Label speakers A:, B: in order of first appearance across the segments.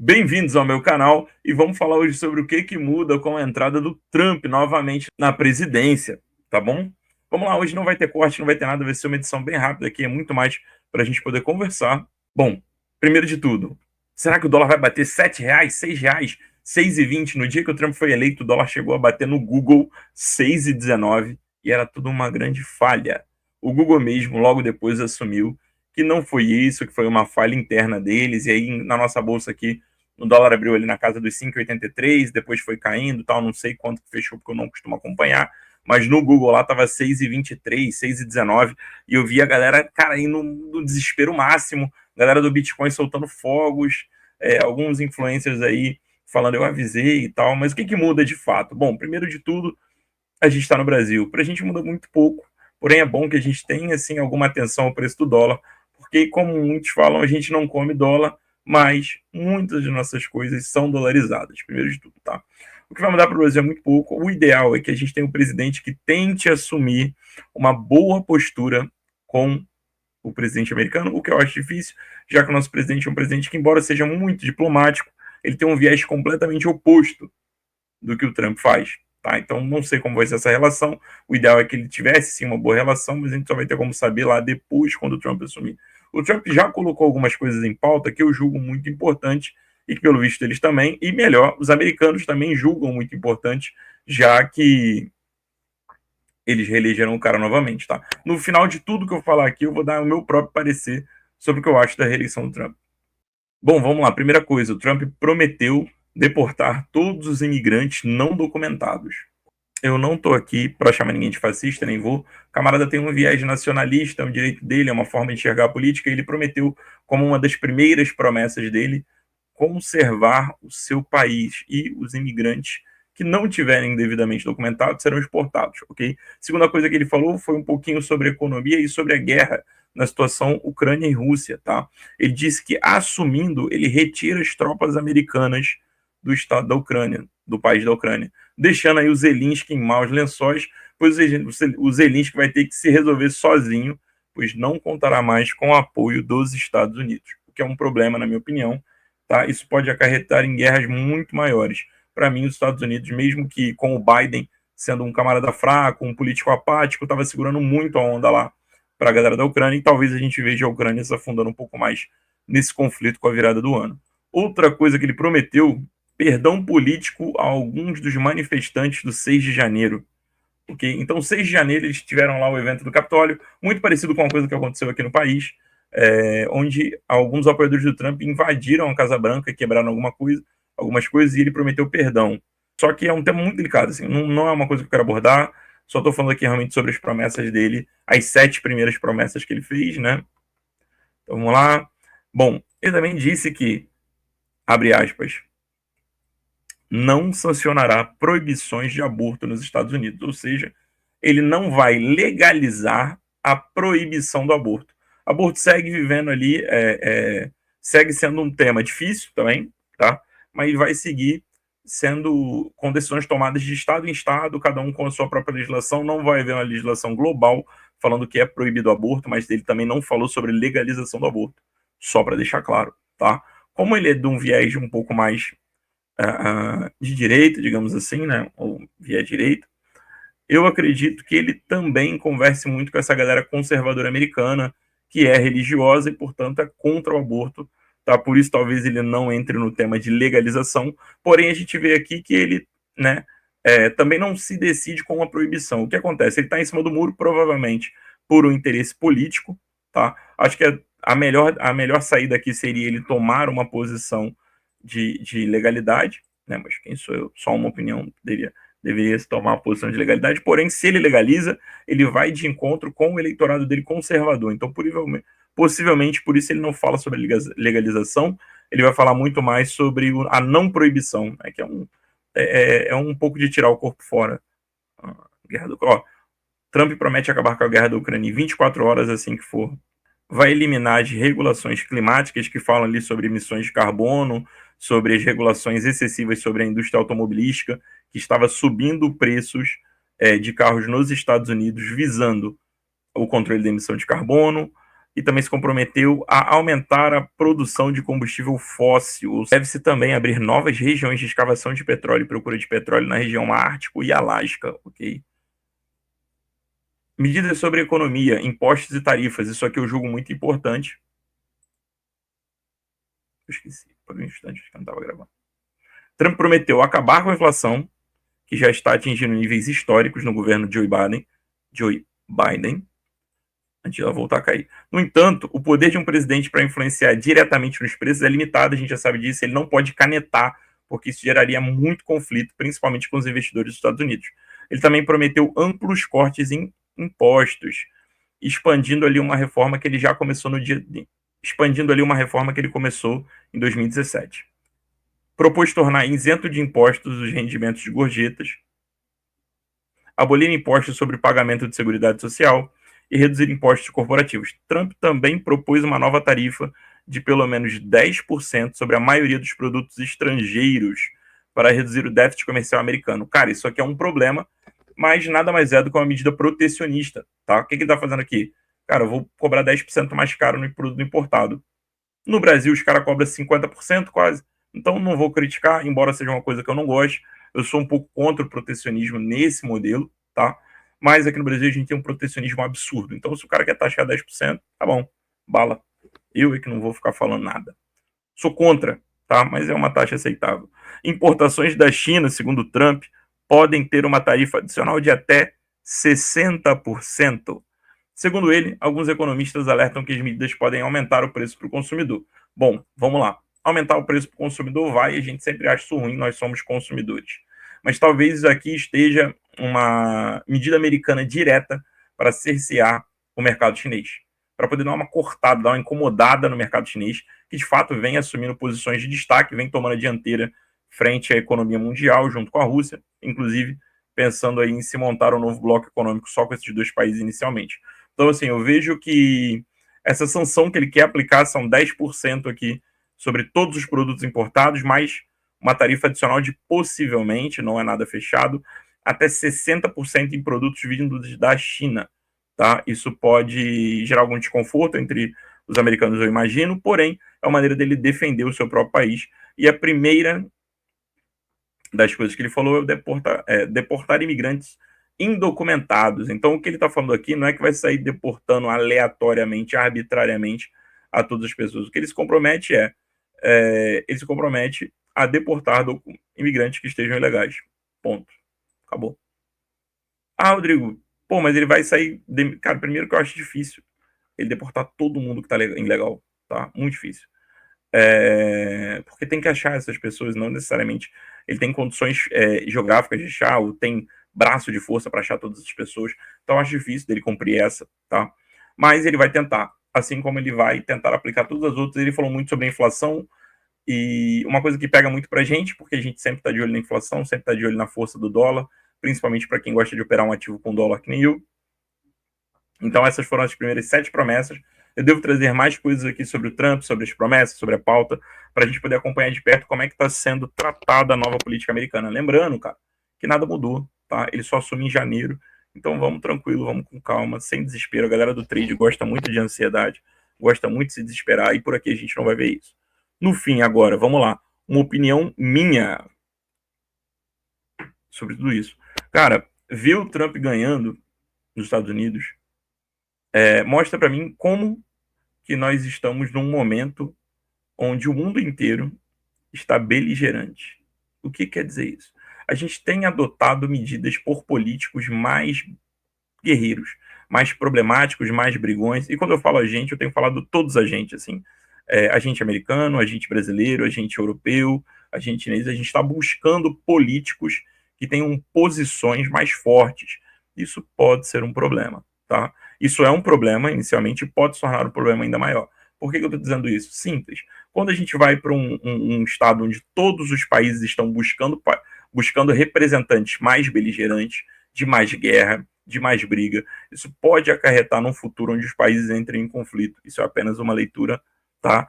A: Bem-vindos ao meu canal e vamos falar hoje sobre o que muda com a entrada do Trump novamente na presidência, tá bom? Vamos lá, hoje não vai ter corte, não vai ter nada, vai ser uma edição bem rápida aqui, é muito mais para a gente poder conversar. Bom, primeiro de tudo, será que o dólar vai bater R$ 7, R$ 6, 6,20? No dia que o Trump foi eleito, o dólar chegou a bater no Google 6,19 e era tudo uma grande falha. O Google mesmo, logo depois, assumiu que não foi isso, que foi uma falha interna deles, e aí na nossa bolsa aqui o dólar abriu ali na casa dos 5,83, depois foi caindo, tal, não sei quanto que fechou, porque eu não costumo acompanhar, mas no Google lá tava 6,23, 6,19, e eu vi a galera, cara, indo no desespero máximo, galera do Bitcoin soltando fogos, alguns influencers aí falando, eu avisei e tal, mas o que muda de fato? Bom, primeiro de tudo, a gente está no Brasil, pra gente muda muito pouco, porém é bom que a gente tenha, assim, alguma atenção ao preço do dólar, porque como muitos falam, a gente não come dólar, mas muitas de nossas coisas são dolarizadas, primeiro de tudo, tá? O que vai mudar para o Brasil é muito pouco. O ideal é que a gente tenha um presidente que tente assumir uma boa postura com o presidente americano, o que eu acho difícil, já que o nosso presidente é um presidente que, embora seja muito diplomático, ele tem um viés completamente oposto do que o Trump faz. Tá? Então, não sei como vai ser essa relação. O ideal é que ele tivesse sim uma boa relação, mas a gente só vai ter como saber lá depois, quando o Trump assumir. O Trump já colocou algumas coisas em pauta que eu julgo muito importante e que, pelo visto, eles também, e melhor, os americanos também julgam muito importante, já que eles reelegeram o cara novamente. Tá? No final de tudo que eu falar aqui, eu vou dar o meu próprio parecer sobre o que eu acho da reeleição do Trump. Bom, vamos lá. Primeira coisa, o Trump prometeu deportar todos os imigrantes não documentados. Eu não estou aqui para chamar ninguém de fascista, nem vou. O camarada tem um viés nacionalista, é um direito dele, é uma forma de enxergar a política. Ele prometeu, como uma das primeiras promessas dele, conservar o seu país e os imigrantes que não tiverem devidamente documentados serão exportados, ok? Segunda coisa que ele falou foi um pouquinho sobre economia e sobre a guerra na situação Ucrânia e Rússia, tá? Ele disse que, assumindo, ele retira as tropas americanas do estado da Ucrânia, do país da Ucrânia, deixando aí o Zelensky em os lençóis, pois o Zelensky vai ter que se resolver sozinho, pois não contará mais com o apoio dos Estados Unidos, o que é um problema, na minha opinião, tá? Isso pode acarretar em guerras muito maiores. Para mim, os Estados Unidos, mesmo que com o Biden sendo um camarada fraco, um político apático, estava segurando muito a onda lá para a galera da Ucrânia, e talvez a gente veja a Ucrânia se afundando um pouco mais nesse conflito com a virada do ano. Outra coisa que ele prometeu, perdão político a alguns dos manifestantes do 6 de janeiro. Okay? Então, 6 de janeiro, eles tiveram lá o evento do Capitólio, muito parecido com uma coisa que aconteceu aqui no país, onde alguns apoiadores do Trump invadiram a Casa Branca, quebraram algumas coisas, e ele prometeu perdão. Só que é um tema muito delicado, assim, não é uma coisa que eu quero abordar, só estou falando aqui realmente sobre as promessas dele, as 7 primeiras promessas que ele fez, né? Então, vamos lá. Bom, ele também disse que, abre aspas, não sancionará proibições de aborto nos Estados Unidos, ou seja, ele não vai legalizar a proibição do aborto. Aborto segue vivendo ali, segue sendo um tema difícil também, tá? Mas vai seguir sendo com decisões tomadas de estado em estado, cada um com a sua própria legislação. Não vai haver uma legislação global falando que é proibido o aborto, mas ele também não falou sobre legalização do aborto, só para deixar claro, tá? Como ele é de um viés um pouco mais de direita, digamos assim, né, ou via direita, eu acredito que ele também converse muito com essa galera conservadora americana, que é religiosa e, portanto, é contra o aborto. Tá? Por isso, talvez ele não entre no tema de legalização. Porém, a gente vê aqui que ele, né, também não se decide com uma proibição. O que acontece? Ele está em cima do muro, provavelmente por um interesse político. Tá? Acho que a melhor saída aqui seria ele tomar uma posição de legalidade, né? Mas quem sou eu? Só uma opinião deveria se tomar uma posição de legalidade, porém, se ele legaliza, ele vai de encontro com o eleitorado dele conservador. Então, possivelmente, por isso ele não fala sobre legalização, ele vai falar muito mais sobre a não proibição, né, que é um pouco de tirar o corpo fora. Trump promete acabar com a guerra da Ucrânia em 24 horas, assim que for. Vai eliminar as regulações climáticas que falam ali sobre emissões de carbono, sobre as regulações excessivas sobre a indústria automobilística, que estava subindo preços de carros nos Estados Unidos, visando o controle da emissão de carbono. e também se comprometeu a aumentar a produção de combustível fóssil. Deve-se também abrir novas regiões de escavação de petróleo e procura de petróleo na região Ártico e Alasca, ok? Medidas sobre economia, impostos e tarifas, isso aqui eu julgo muito importante. Eu esqueci, por um instante, acho que eu não estava gravando. Trump prometeu acabar com a inflação, que já está atingindo níveis históricos no governo Joe Biden, antes de ela voltar a cair. No entanto, o poder de um presidente para influenciar diretamente nos preços é limitado, a gente já sabe disso, ele não pode canetar, porque isso geraria muito conflito, principalmente com os investidores dos Estados Unidos. Ele também prometeu amplos cortes em impostos, expandindo ali uma reforma que ele já começou expandindo ali uma reforma que ele começou em 2017. Propôs tornar isento de impostos os rendimentos de gorjetas, abolir impostos sobre pagamento de seguridade social e reduzir impostos corporativos. Trump também propôs uma nova tarifa de pelo menos 10% sobre a maioria dos produtos estrangeiros para reduzir o déficit comercial americano. Cara, isso aqui é um problema, mas nada mais é do que uma medida protecionista, tá? O que ele está fazendo aqui? Cara, eu vou cobrar 10% mais caro no produto importado. No Brasil, os caras cobram 50% quase. Então, não vou criticar, embora seja uma coisa que eu não goste. Eu sou um pouco contra o protecionismo nesse modelo, tá? Mas aqui no Brasil a gente tem um protecionismo absurdo. Então, se o cara quer taxar 10%, tá bom, bala. Eu é que não vou ficar falando nada. Sou contra, tá? Mas é uma taxa aceitável. Importações da China, segundo Trump, podem ter uma tarifa adicional de até 60%. Segundo ele, alguns economistas alertam que as medidas podem aumentar o preço para o consumidor. Bom, vamos lá. Aumentar o preço para o consumidor vai, a gente sempre acha isso ruim, nós somos consumidores. Mas talvez isso aqui esteja uma medida americana direta para cercear o mercado chinês, para poder dar uma cortada, dar uma incomodada no mercado chinês, que de fato vem assumindo posições de destaque, vem tomando a dianteira frente à economia mundial, junto com a Rússia, inclusive pensando aí em se montar um novo bloco econômico só com esses dois países inicialmente. Então, assim, eu vejo que essa sanção que ele quer aplicar são 10% aqui sobre todos os produtos importados, mais uma tarifa adicional de possivelmente, não é nada fechado, até 60% em produtos vindos da China. Tá? Isso pode gerar algum desconforto entre os americanos, eu imagino, porém, é uma maneira dele defender o seu próprio país. E a primeira das coisas que ele falou é deportar imigrantes indocumentados. Então, o que ele está falando aqui não é que vai sair deportando aleatoriamente, arbitrariamente a todas as pessoas. O que ele se compromete ele se compromete a deportar imigrantes que estejam ilegais. Ponto. Acabou. Ah, Rodrigo, pô, mas ele vai sair. Cara, primeiro que eu acho difícil ele deportar todo mundo que tá ilegal, tá? Muito difícil. Porque tem que achar essas pessoas, não necessariamente ele tem condições geográficas de achar, ou tem braço de força para achar todas as pessoas. Então acho difícil dele cumprir essa, tá? Mas ele vai tentar, assim como ele vai tentar aplicar todas as outras. Ele falou muito sobre a inflação, e uma coisa que pega muito pra gente, porque a gente sempre está de olho na inflação, sempre está de olho na força do dólar, principalmente para quem gosta de operar um ativo com dólar que nem eu. Então essas foram as primeiras 7 promessas. Eu devo trazer mais coisas aqui sobre o Trump, sobre as promessas, sobre a pauta, para a gente poder acompanhar de perto como é que está sendo tratada a nova política americana. Lembrando, cara, que nada mudou, tá? Ele só assume em janeiro. Então vamos tranquilo, vamos com calma, sem desespero. A galera do trade gosta muito de ansiedade, gosta muito de se desesperar, e por aqui a gente não vai ver isso. No fim, agora, vamos lá. Uma opinião minha sobre tudo isso. Cara, ver o Trump ganhando nos Estados Unidos mostra para mim como que nós estamos num momento onde o mundo inteiro está beligerante. O que quer dizer isso? A gente tem adotado medidas por políticos mais guerreiros, mais problemáticos, mais brigões. E quando eu falo a gente, eu tenho falado todos a gente, assim. Agente americano, agente brasileiro, agente europeu, agente chinês. A gente está buscando políticos que tenham posições mais fortes. Isso pode ser um problema, tá? Isso é um problema inicialmente e pode se tornar um problema ainda maior. Por que eu estou dizendo isso? Simples. Quando a gente vai para um estado onde todos os países estão buscando representantes mais beligerantes, de mais guerra, de mais briga, isso pode acarretar num futuro onde os países entrem em conflito. Isso é apenas uma leitura, tá?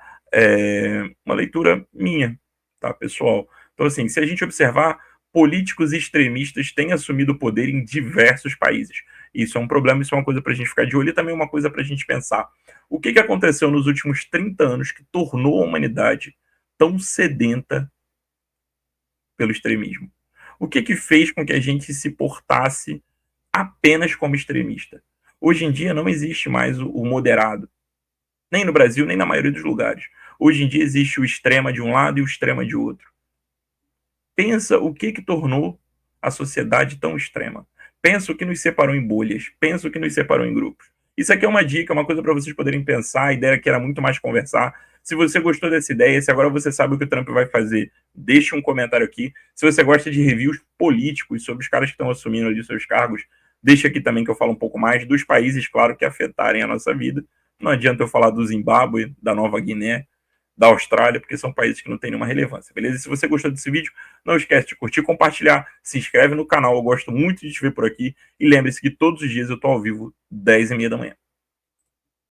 A: Uma leitura minha, tá, pessoal? Então, assim, se a gente observar, políticos extremistas têm assumido o poder em diversos países. Isso é um problema, isso é uma coisa para a gente ficar de olho e também uma coisa para a gente pensar. O que aconteceu nos últimos 30 anos que tornou a humanidade tão sedenta pelo extremismo? O que fez com que a gente se portasse apenas como extremista? Hoje em dia não existe mais o moderado, nem no Brasil, nem na maioria dos lugares. Hoje em dia existe o extrema de um lado e o extrema de outro. Pensa o que tornou a sociedade tão extrema. Pensa o que nos separou em bolhas. Pensa o que nos separou em grupos. Isso aqui é uma dica, uma coisa para vocês poderem pensar. A ideia aqui era muito mais conversar. Se você gostou dessa ideia, se agora você sabe o que o Trump vai fazer, deixe um comentário aqui. Se você gosta de reviews políticos sobre os caras que estão assumindo ali seus cargos, deixa aqui também que eu falo um pouco mais dos países, claro, que afetarem a nossa vida. Não adianta eu falar do Zimbábue, da Nova Guiné, da Austrália, porque são países que não têm nenhuma relevância, beleza? E se você gostou desse vídeo, não esquece de curtir, compartilhar, se inscreve no canal, eu gosto muito de te ver por aqui, e lembre-se que todos os dias eu tô ao vivo, 10h30 da manhã.